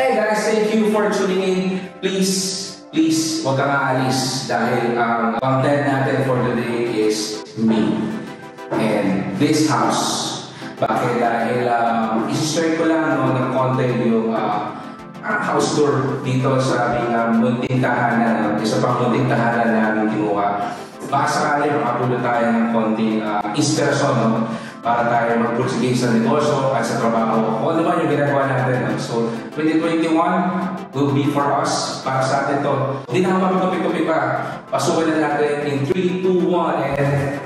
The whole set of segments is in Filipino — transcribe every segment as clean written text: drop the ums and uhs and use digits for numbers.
Hey guys, thank you for tuning in. Please, huwag kang aalis dahil ang content natin for today is me and this house. Bakit? Dahil isi-share ko lang ng content yung house tour dito sa aming munting tahanan. Isa pang munting tahanan na aming kinuha. Baka sakali makapulot tayo ng konting inspirasyon para tayo mag-proceed sa negosyo at sa trabaho. Kung ano man yung ginagawa natin. So, 2021 will be for us. Para sa atin to. Hindi na mapapagkapi-kapi pa. Pasukan na natin in 3, 2, 1, and...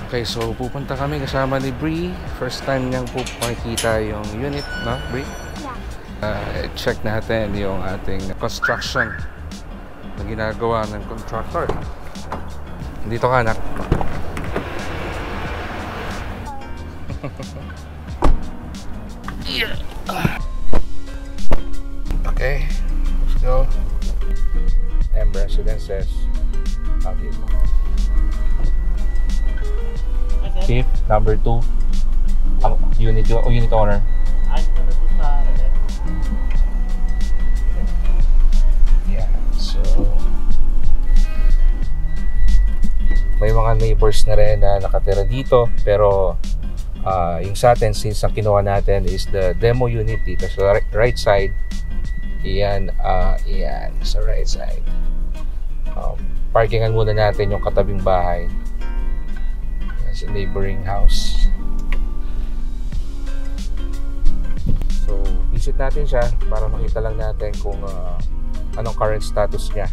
Okay, so pupunta kami kasama ni Bree. First time niyang makikita yung unit, no, Bree? Yeah. Check natin yung ating construction na ginagawa ng contractor. Dito ka, anak. Okay, let's go. M Residences. Out here. Chief, number 2, unit owner. Yeah, so may mga neighbors na rin na nakatira dito, pero yung sa atin, since ang kinuha natin is the demo unit dito sa right side. Iyan, sa right side. Parkingan muna natin yung katabing bahay. Sa neighboring house. So, visit natin siya para makita lang natin kung anong current status niya.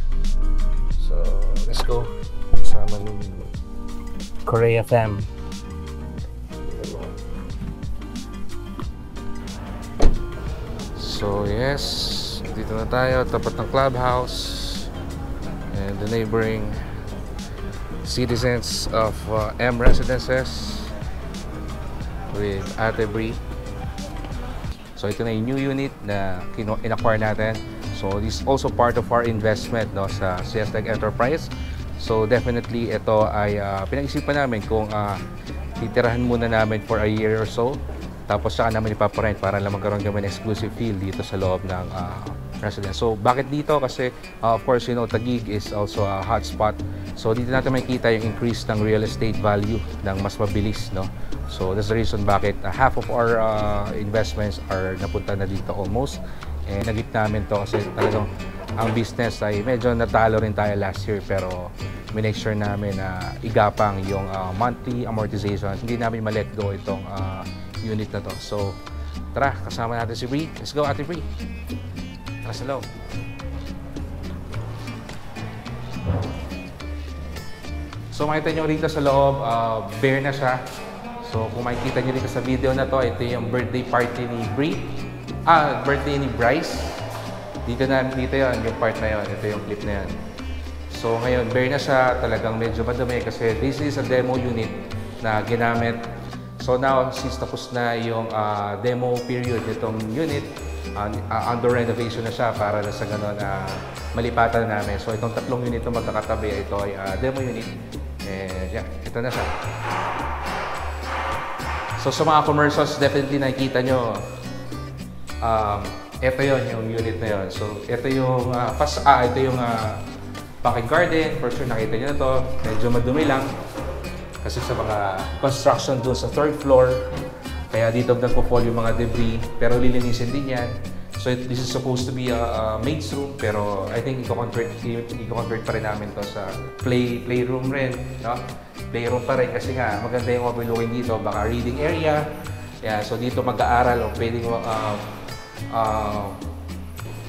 So, let's go. Kasama ng Correa fam. So, yes. Dito na tayo. Tapat ng clubhouse. And the neighboring citizens of M Residences with Ate Bree. So ito na yung new unit na in-acquire natin. So this is also part of our investment, no, sa CSTech Enterprise. So definitely ito ay pinag-isipan namin kung titirahan muna namin for a year or so. Tapos saka namin ipaparent para lang magkaroon kami ng exclusive feel dito sa loob ng residence. So bakit dito? Kasi of course, you know, Taguig is also a hotspot. So dito natin makikita yung increase ng real estate value ng mas mabilis, no? So that's the reason bakit half of our investments are napunta na dito almost. And nagit namin to kasi talagang ang business ay medyo natalo rin tayo last year, pero make sure namin na igapang yung monthly amortization. Hindi namin ma-let go itong unit na to. So tara, kasama natin si Bree. Let's go, Ate Bree. Tara sa loob. So makita nyo rito sa loob, bare na siya. So kung makikita nyo rito sa video na to, ito yung birthday party ni Bree. Birthday ni Bryce. Dito yun, yung part na yun. Ito yung clip na yun. So ngayon, bare na siya. Talagang medyo madumi kasi this is a demo unit na ginamit. So now, since tapos na yung demo period nitong unit, under renovation na siya para sa gano'n malipatan namin. So itong tatlong unit na magkakatabi, ito ay demo unit. And yeah, ito na siya. So sa mga commercials, definitely nakikita nyo, ito yon yung unit na yon. So ito yung ito yung packing garden. For sure nakita nyo na to. Medyo madumi lang kasi sa mga construction doon sa third floor. Kaya dito nagpo-fall yung mga debris, pero lilinisin din yan. So this is supposed to be a maid's room, pero I think i-convert pa rin namin to sa playroom rin, no? Playroom pa rin kasi nga maganda yung overlooking dito, baka reading area. Yeah, so dito mag-aaral o pwedeng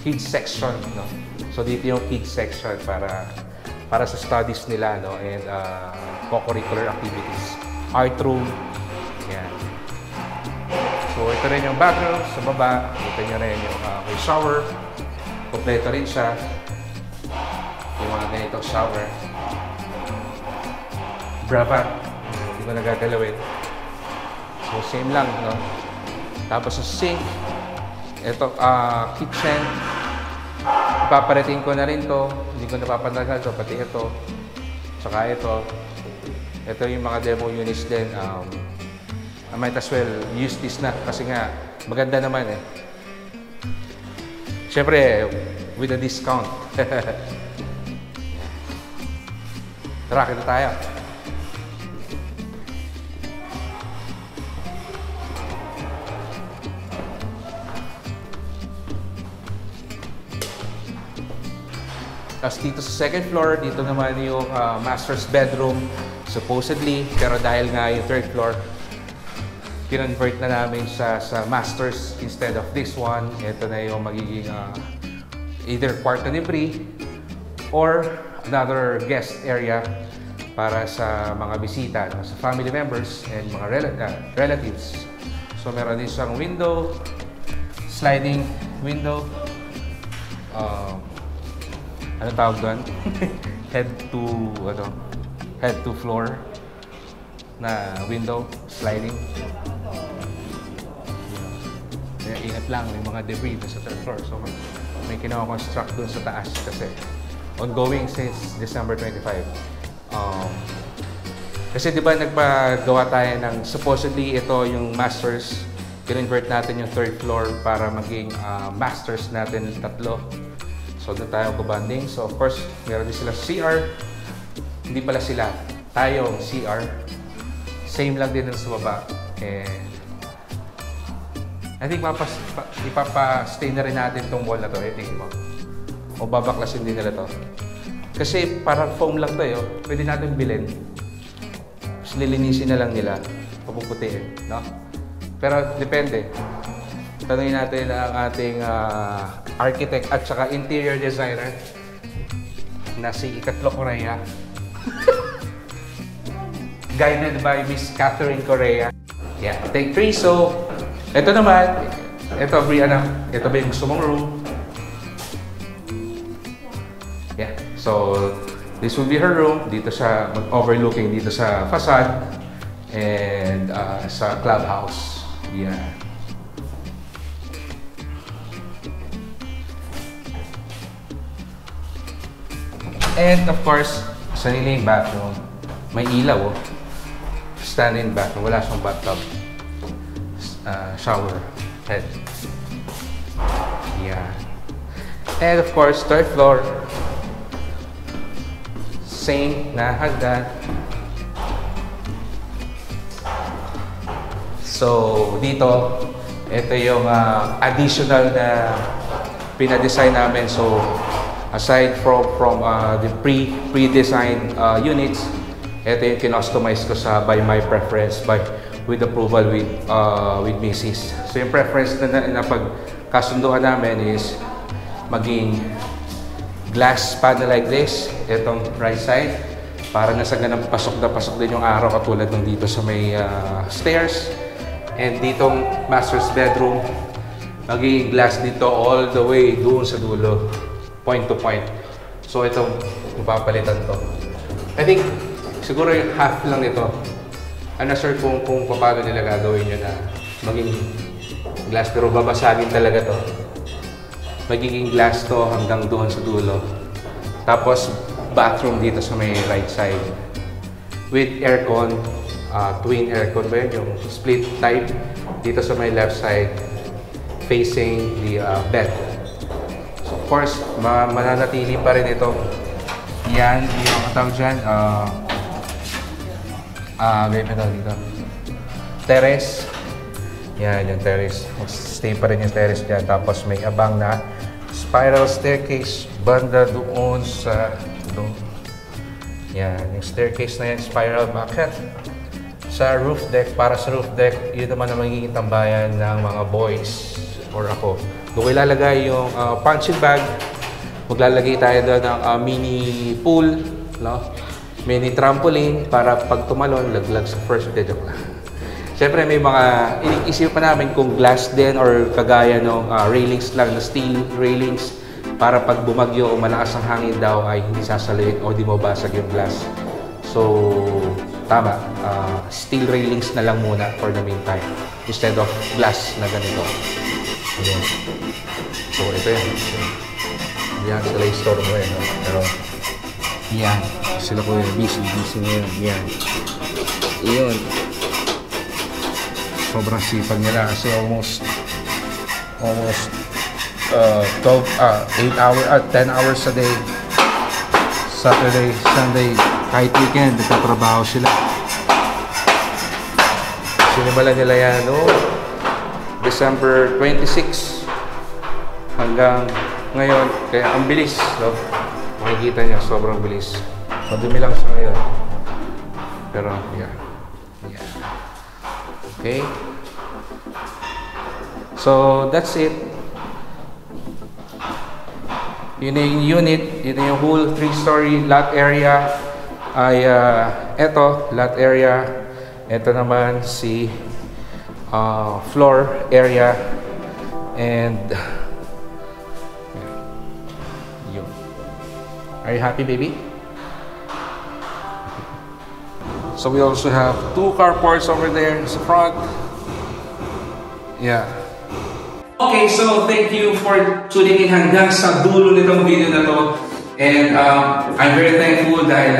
kids section, no? So dito yung kids section para sa studies nila, no? And co-curricular activities. Art room. Yeah. So ito rin yung bathroom sa baba. Ito nyo rin yung may shower. Kompleto rin siya. Yung mga ganitong shower. Brava. Hindi ko nagagalawin. So, same lang, no? Tapos yung sink. Ito, kitchen. Ipaparating ko na rin to. Hindi ko napapanagal to. Pati ito. Tsaka ito. Ito yung mga demo units din. I might as well use this na kasi nga maganda naman eh. Siyempre, with a discount. Tara, kita tayo. Tapos dito sa second floor, dito naman yung master's bedroom, supposedly. Pero dahil nga yung third floor, kinonvert na namin sa master's instead of this one. Ito na yung magiging either kwarto ni Bri or another guest area para sa mga bisita, no? Sa family members and mga relatives. So meron din siyang window, sliding window. Ano tawag doon? head to floor na window, sliding. Kaya ingat lang, may mga debris sa third floor. So may kinakonstruct doon sa taas kasi ongoing since December 25. Kasi di ba nagpagawa tayo ng supposedly ito yung masters. Kinonvert natin yung third floor para maging masters natin tatlo. So doon tayo kubanding. So of course, meron din sila CR. Hindi pala sila. Tayo CR. Same lang din sa baba. And I think ipapastay na rin natin itong wall na to. I think mo. O babaklasin din nila to. Kasi parang foam lang to eh. Pwede natin bilhin. Tapos lilinisin na lang nila. Papuputiin. No? Pero depende. Tanungin natin ang ating architect at saka interior designer na si Ikatlo Correa. Guided by Miss Catherine Correa. Yeah, take 3. So, ito naman. Ito, Bri, ito ba yung gusto mong room? Yeah. So, this will be her room. Dito siya overlooking dito sa facade and sa clubhouse. Yeah. And of course, sariling bathroom. May ilaw, oh. Stand-in bathroom. Wala siyang bathtub. Shower head. Yeah. And of course, third floor. Same na hagdan. So, dito, ito yung additional na pinadesign namin. So, aside from the pre-designed units, ito yung kinostomize ko sa by my preference, with approval with Mrs. So yung preference na pagkasunduan namin is maging glass panel like this, itong right side, para nasa ganang pasok na pasok din yung araw katulad ng dito sa may stairs. And ditong master's bedroom, magiging glass dito all the way doon sa dulo, point to point. So itong mapapalitan to. I think siguro yung half lang nito. I'm not sure kung paano nila gagawin yun na maging glass, pero babasagin talaga to. Magiging glass to hanggang doon sa dulo. Tapos bathroom dito sa may right side with aircon, twin aircon ba yun? Yung split type dito sa may left side facing the bed. So of course, mananatili pa rin ito. Yan yung tawag dyan. Baby daw dito. Terrace. Yan, yung terrace. Stay pa rin yung terrace dyan. Tapos may abang na spiral staircase banda doon sa doon. Yan, yung staircase na yan, spiral bucket. Sa roof deck, para sa roof deck, yun naman ang magiging tambayan ng mga boys or ako. Doon ilalagay yung punching bag. Maglalagay tayo doon ng mini pool, no? Mini trampoline para pag tumalon, laglag sa first day. Joke lang. Siyempre may mga inisip pa namin kung glass din or kagaya ng railings lang na steel railings para pag bumagyo o malakas ang hangin daw ay hindi sasaliit o di mabasag yung glass. So, tama. Steel railings na lang muna for the meantime instead of glass na ganito. Ayan. So, ito yan. Yan sila yung store mo eh. No? Pero, yan. Sila ko yung busy ngayon. Yan. Iyon. Sobrang sipag nila kasi almost 10 hours a day. Saturday, Sunday, kahit weekend, nagtatrabaho sila. Sinimula nila yan, no? December 26 hanggang ngayon. Kaya ang bilis, no? Makikita niya, sobrang bilis. Madumi lang siya ngayon. Pero, yeah. Okay? So, that's it. Yun yung unit, yun yung whole 3-story lot area ay eto, lot area. Ito naman si floor area and yun. Are you happy, baby? So we also have 2 carports over there in the front. Yeah. Okay, so thank you for tuning in hanggang sa dulo nitong video na to. And I'm very thankful dahil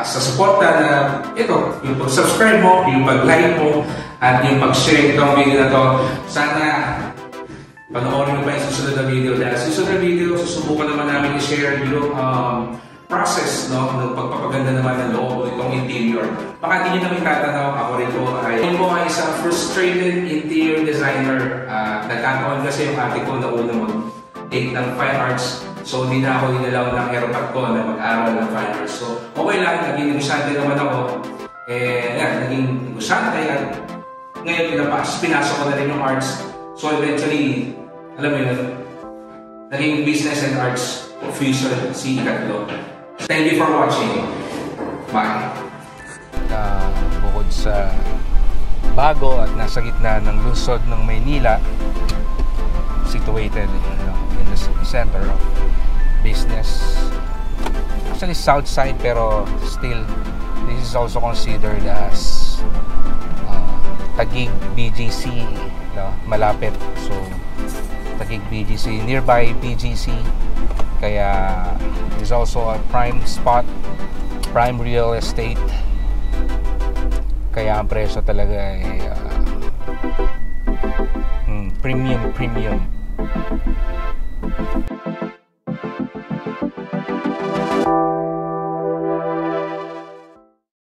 sa suporta na ito, yung pag-subscribe mo, yung pag-like mo, at yung pag-share itong video na to. Sana panoorin mo pa yung susunod na video. Dahil susunod na video, susubukan naman namin i-share yung process, no, ng pagpapaganda naman ng loob itong interior. Baka hindi nyo namin tatanong, ako rin po ay isang frustrated interior designer. Nagkataon kasi yung ate ko na unang mag-take ng fine arts. So hindi na ako dinalaw ng hirapan ko na mag-aral ng fine arts. So okay lang, naging negosyante naman ako. Naging negosyante at ngayon pinasok ko na rin yung arts. So eventually, alam mo yun, naging business and arts fusion si Ikatlo. Thank you for watching. Bye. Bukod sa bago at nasa gitna ng lungsod ng Maynila, situated in the center of business. Actually south side, pero still this is also considered as Taguig BGC, no? Malapit. So Taguig BGC, nearby BGC. Kaya is also a prime spot, prime real estate. Kaya ang presyo talaga ay premium.